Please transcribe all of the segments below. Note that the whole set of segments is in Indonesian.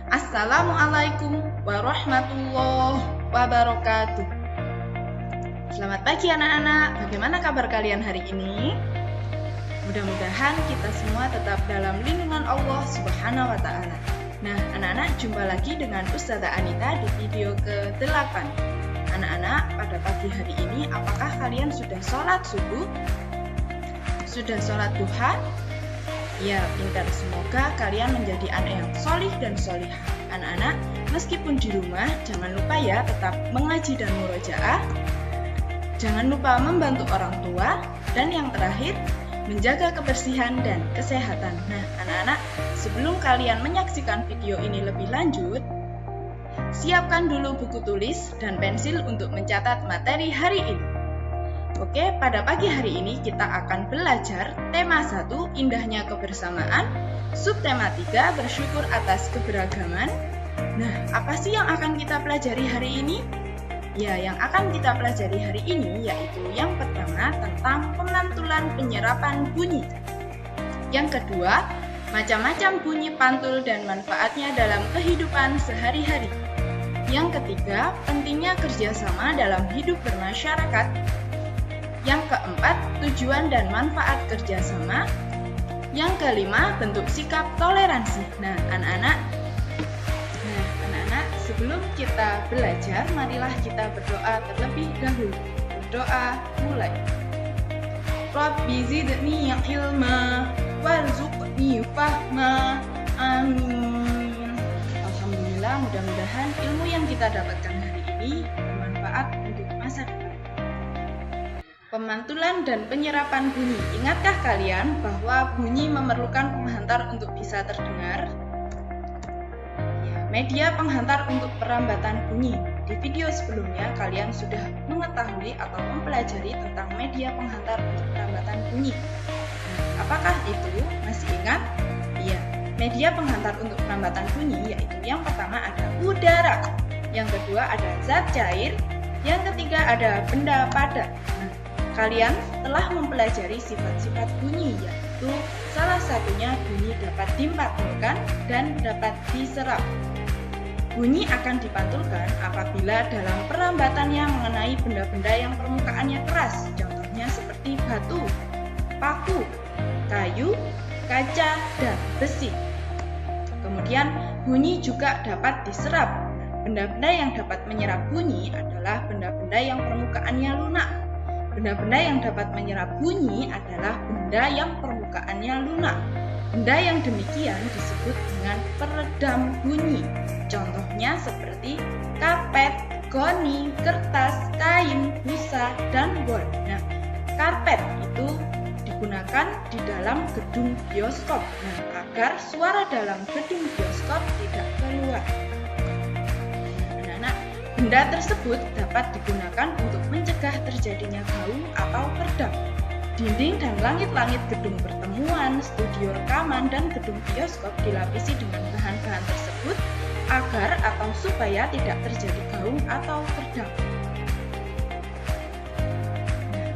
Assalamualaikum warahmatullahi wabarakatuh. Selamat pagi anak-anak, bagaimana kabar kalian hari ini? Mudah-mudahan kita semua tetap dalam lindungan Allah Subhanahu wa Ta'ala. Nah, anak-anak, jumpa lagi dengan Ustazah Anita di video ke-8. Anak-anak, pada pagi hari ini, apakah kalian sudah sholat subuh? Sudah sholat duha? Ya, pintar. Semoga kalian menjadi anak yang solih dan solihah. Anak-anak, meskipun di rumah, jangan lupa ya tetap mengaji dan murojaah. Jangan lupa membantu orang tua. Dan yang terakhir, menjaga kebersihan dan kesehatan. Nah, anak-anak, sebelum kalian menyaksikan video ini lebih lanjut, siapkan dulu buku tulis dan pensil untuk mencatat materi hari ini. Oke, pada pagi hari ini kita akan belajar tema 1, indahnya kebersamaan, subtema 3, bersyukur atas keberagaman. Nah, apa sih yang akan kita pelajari hari ini? Ya, yang akan kita pelajari hari ini yaitu yang pertama tentang pemantulan penyerapan bunyi. Yang kedua, macam-macam bunyi pantul dan manfaatnya dalam kehidupan sehari-hari. Yang ketiga, pentingnya kerjasama dalam hidup bermasyarakat. Yang keempat, tujuan dan manfaat kerjasama. Yang kelima, bentuk sikap toleransi. Nah, anak-anak, sebelum kita belajar, marilah kita berdoa terlebih dahulu. Berdoa mulai. Rabbi zidni ilma warzuqni fahma. Amin. Alhamdulillah, mudah-mudahan ilmu yang kita dapatkan hari ini bermanfaat untuk masa depan. Pemantulan dan penyerapan bunyi. Ingatkah kalian bahwa bunyi memerlukan penghantar untuk bisa terdengar? Ya, media penghantar untuk perambatan bunyi. Di video sebelumnya kalian sudah mengetahui atau mempelajari tentang media penghantar untuk perambatan bunyi. Nah, apakah itu? Masih ingat? Iya, media penghantar untuk perambatan bunyi yaitu yang pertama ada udara, yang kedua ada zat cair, yang ketiga ada benda padat. Kalian telah mempelajari sifat-sifat bunyi, yaitu salah satunya bunyi dapat dipantulkan dan dapat diserap. Bunyi akan dipantulkan apabila dalam perambatannya mengenai benda-benda yang permukaannya keras, contohnya seperti batu, paku, kayu, kaca, dan besi. Kemudian bunyi juga dapat diserap. Benda-benda yang dapat menyerap bunyi adalah benda-benda yang permukaannya lunak. Benda-benda yang dapat menyerap bunyi adalah benda yang permukaannya lunak. Benda yang demikian disebut dengan peredam bunyi. Contohnya seperti karpet, goni, kertas, kain, busa, dan bol. Nah, karpet itu digunakan di dalam gedung bioskop. Nah, agar suara dalam gedung bioskop tidak keluar. Benda tersebut dapat digunakan untuk mencegah terjadinya gaung atau peredam. Dinding dan langit-langit gedung pertemuan, studio rekaman, dan gedung bioskop dilapisi dengan bahan-bahan tersebut agar atau supaya tidak terjadi gaung atau peredam.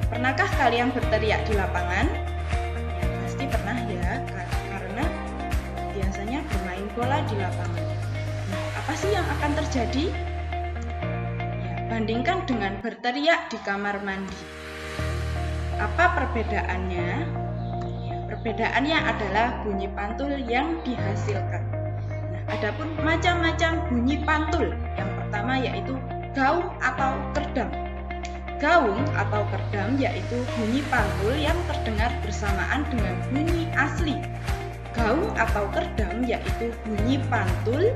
Pernahkah kalian berteriak di lapangan? Ya, pasti pernah ya, karena biasanya bermain bola di lapangan. Nah, apa sih yang akan terjadi? Bandingkan dengan berteriak di kamar mandi. Apa perbedaannya? Ya, perbedaannya adalah bunyi pantul yang dihasilkan. Nah, adapun macam-macam bunyi pantul. Yang pertama yaitu gaung atau kerdam. Gaung atau kerdam yaitu bunyi pantul yang terdengar bersamaan dengan bunyi asli. Gaung atau kerdam yaitu bunyi pantul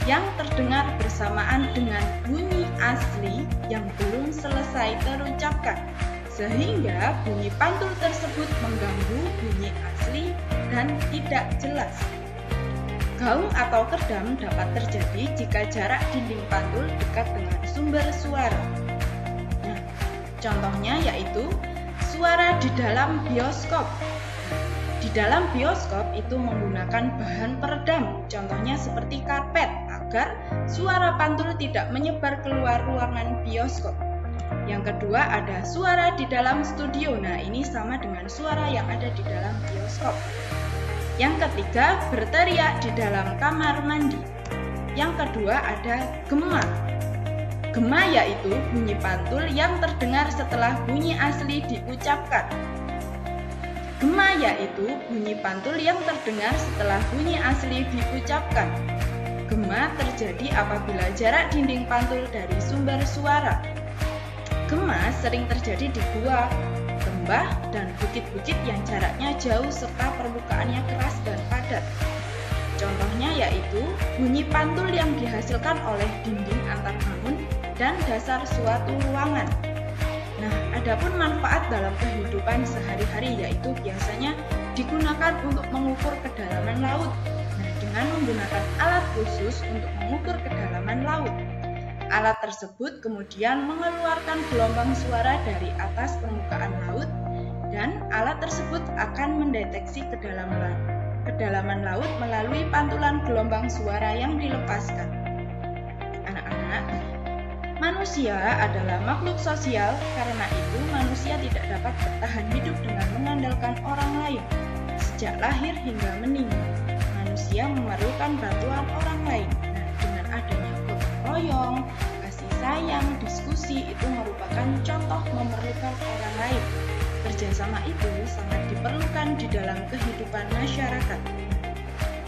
yang terdengar bersamaan dengan bunyi asli yang belum selesai terucapkan, sehingga bunyi pantul tersebut mengganggu bunyi asli dan tidak jelas. Gaung atau kerdam dapat terjadi jika jarak dinding pantul dekat dengan sumber suara. Nah, contohnya yaitu suara di dalam bioskop. Di dalam bioskop itu menggunakan bahan peredam, contohnya seperti karpet, agar suara pantul tidak menyebar keluar ruangan bioskop. Yang kedua ada suara di dalam studio. Nah, ini sama dengan suara yang ada di dalam bioskop. Yang ketiga, berteriak di dalam kamar mandi. Yang kedua ada gema. Gema yaitu bunyi pantul yang terdengar setelah bunyi asli diucapkan. Gema yaitu bunyi pantul yang terdengar setelah bunyi asli diucapkan. Gema terjadi apabila jarak dinding pantul dari sumber suara. Gema sering terjadi di gua, lembah, dan bukit-bukit yang jaraknya jauh serta permukaannya keras dan padat. Contohnya yaitu bunyi pantul yang dihasilkan oleh dinding antar bangun dan dasar suatu ruangan. Nah, adapun manfaat dalam kehidupan sehari-hari yaitu biasanya digunakan untuk mengukur kedalaman laut. Nah, dengan menggunakan alat khusus untuk mengukur kedalaman laut. Alat tersebut kemudian mengeluarkan gelombang suara dari atas permukaan laut dan alat tersebut akan mendeteksi kedalaman laut melalui pantulan gelombang suara yang dilepaskan. Anak-anak, manusia adalah makhluk sosial, karena itu manusia tidak dapat bertahan hidup dengan mengandalkan orang lain. Sejak lahir hingga meninggal, manusia memerlukan bantuan orang lain. Nah, dengan adanya gotong royong, kasih sayang, diskusi itu merupakan contoh memerlukan orang lain. Kerjasama itu sangat diperlukan di dalam kehidupan masyarakat.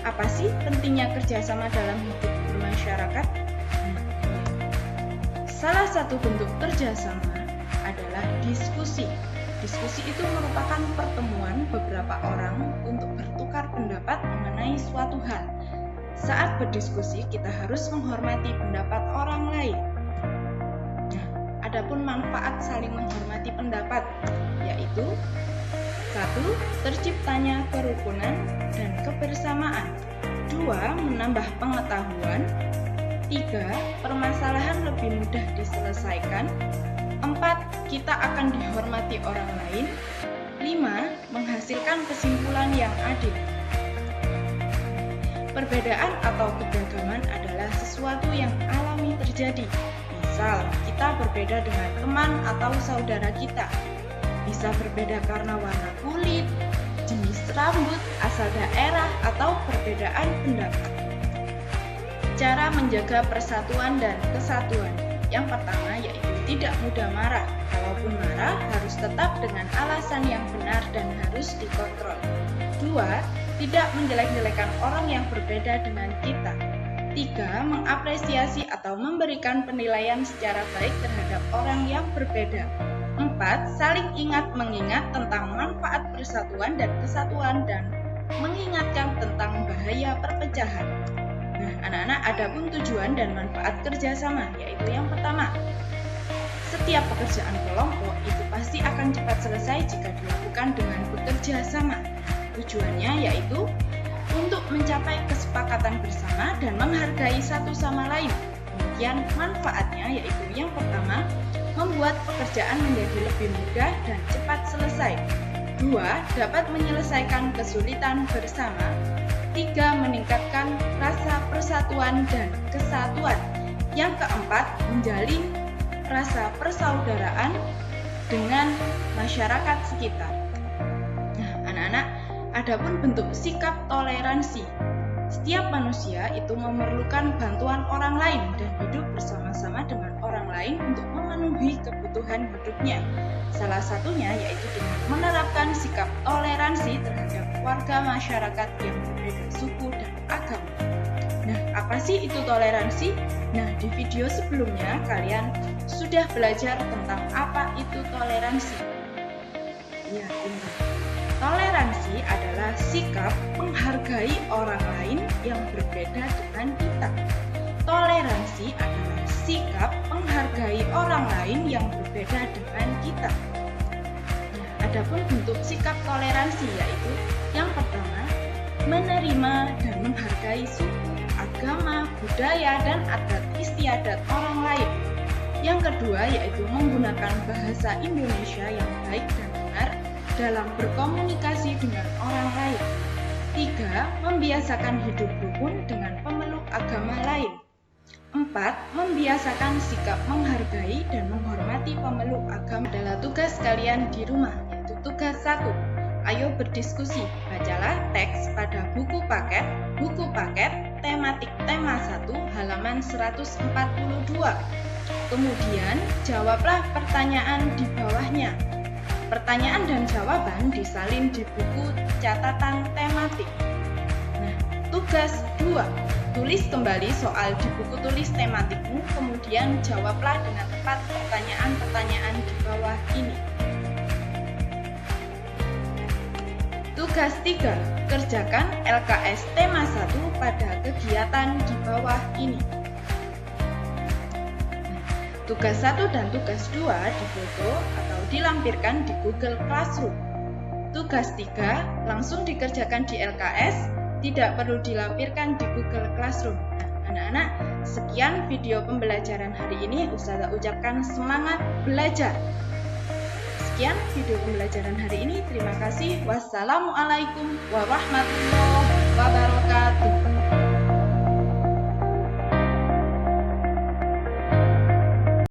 Apa sih pentingnya kerjasama dalam hidup bermasyarakat? Salah satu bentuk kerjasama adalah diskusi. Diskusi itu merupakan pertemuan beberapa orang untuk bertukar pendapat mengenai suatu hal. Saat berdiskusi, kita harus menghormati pendapat orang lain. Nah, adapun manfaat saling menghormati pendapat, yaitu 1. Terciptanya kerukunan dan kebersamaan. 2. Menambah pengetahuan. 3. Permasalahan lebih mudah diselesaikan. 4. Kita akan dihormati orang lain. 5. Menghasilkan kesimpulan yang adil. Perbedaan atau keberagaman adalah sesuatu yang alami terjadi. Misal, kita berbeda dengan teman atau saudara kita. Bisa berbeda karena warna kulit, jenis rambut, asal daerah, atau perbedaan pendapat. Cara menjaga persatuan dan kesatuan. Yang pertama yaitu tidak mudah marah. Kalaupun marah, harus tetap dengan alasan yang benar dan harus dikontrol. 2. Tidak menjelek-jelekan orang yang berbeda dengan kita. 3. Mengapresiasi atau memberikan penilaian secara baik terhadap orang yang berbeda. 4. Saling ingat mengingat tentang manfaat persatuan dan kesatuan dan mengingatkan tentang bahaya perpecahan. Nah, anak-anak, adapun tujuan dan manfaat kerjasama, yaitu yang pertama, setiap pekerjaan kelompok itu pasti akan cepat selesai jika dilakukan dengan bekerja sama. Tujuannya yaitu untuk mencapai kesepakatan bersama dan menghargai satu sama lain. Kemudian manfaatnya yaitu yang pertama, membuat pekerjaan menjadi lebih mudah dan cepat selesai. 2. Dapat menyelesaikan kesulitan bersama. 3. Meningkatkan rasa persatuan dan kesatuan. Yang keempat, menjalin rasa persaudaraan dengan masyarakat sekitar. Nah, anak-anak, adapun bentuk sikap toleransi. Setiap manusia itu memerlukan bantuan orang lain dan hidup bersama-sama dengan orang lain untuk memenuhi kebutuhan hidupnya. Salah satunya yaitu dengan menerapkan sikap toleransi terhadap warga masyarakat yang berbeda suku dan agama. Nah, apa sih itu toleransi? Nah, di video sebelumnya kalian sudah belajar tentang apa itu toleransi. Ya, benar. Toleransi adalah sikap menghargai orang lain yang berbeda dengan kita. Toleransi adalah sikap menghargai orang lain yang berbeda dengan kita. Nah, adapun bentuk sikap toleransi yaitu yang pertama, menerima dan menghargai suku, agama, budaya, dan adat istiadat orang lain. Yang kedua yaitu menggunakan bahasa Indonesia yang baik dan benar dalam berkomunikasi dengan orang lain. 3. Membiasakan hidup rukun dengan pemeluk agama lain. 4. Membiasakan sikap menghargai dan menghormati pemeluk agama. Adalah tugas kalian di rumah, yaitu tugas 1. Ayo berdiskusi, bacalah teks pada buku paket tematik tema 1 halaman 142. Kemudian jawablah pertanyaan di bawahnya. Pertanyaan dan jawaban disalin di buku catatan tematik. Nah, tugas 2. Tulis kembali soal di buku tulis tematikmu, kemudian jawablah dengan tepat pertanyaan-pertanyaan di bawah ini. Tugas 3. Kerjakan LKS tema 1 pada kegiatan di bawah ini. Tugas 1 dan tugas 2 difoto atau dilampirkan di Google Classroom. Tugas 3 langsung dikerjakan di LKS, tidak perlu dilampirkan di Google Classroom. Nah, anak-anak, sekian video pembelajaran hari ini. Ustazah ucapkan semangat belajar. Sekian video pembelajaran hari ini. Terima kasih. Wassalamualaikum warahmatullahi wabarakatuh.